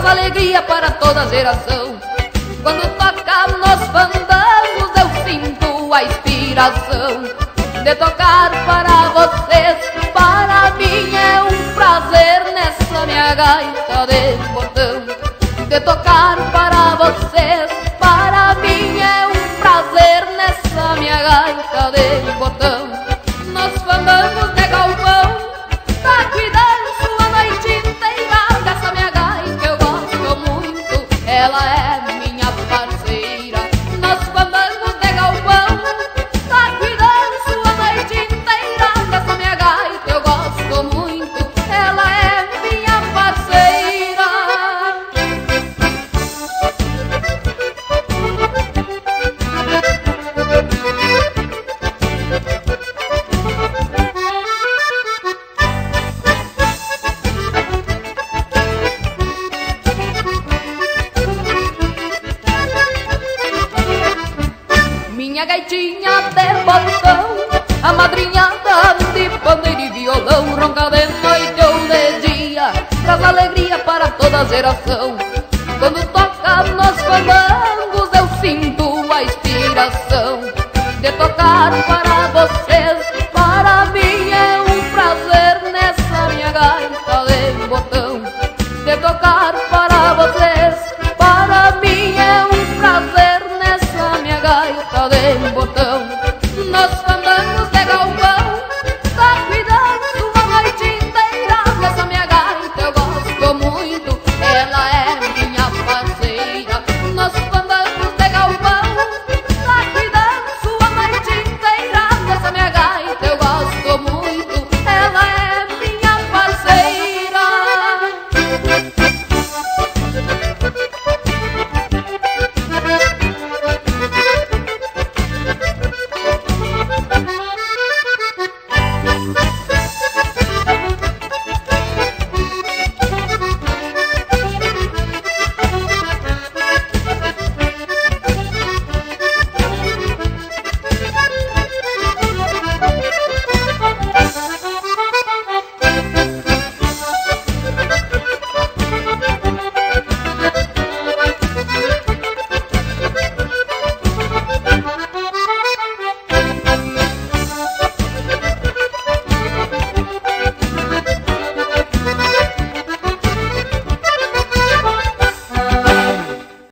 traz alegria para toda geração. Quando toca nos fandangos eu sinto a inspiração de tocar para vocês. Para mim é um prazer nessa minha gaita de botão, de tocar para vocês. Para mim é um prazer nessa minha gaita de botão. Nos fandangos de galpão, tá cuidando sua noite inteira. Dessa minha gaita eu gosto muito, ela é minha parceira. Nos fandangos de galpão, tá cuidando sua noite inteira. Dessa minha gaita eu gosto muito, ela é minha parceira. Minha gaitinha de botão, a madrinhada de pandeiro e violão, ronca de noite ou de dia, traz alegria para toda geração. Quando toca nos fandangos eu sinto a inspiração de tocar para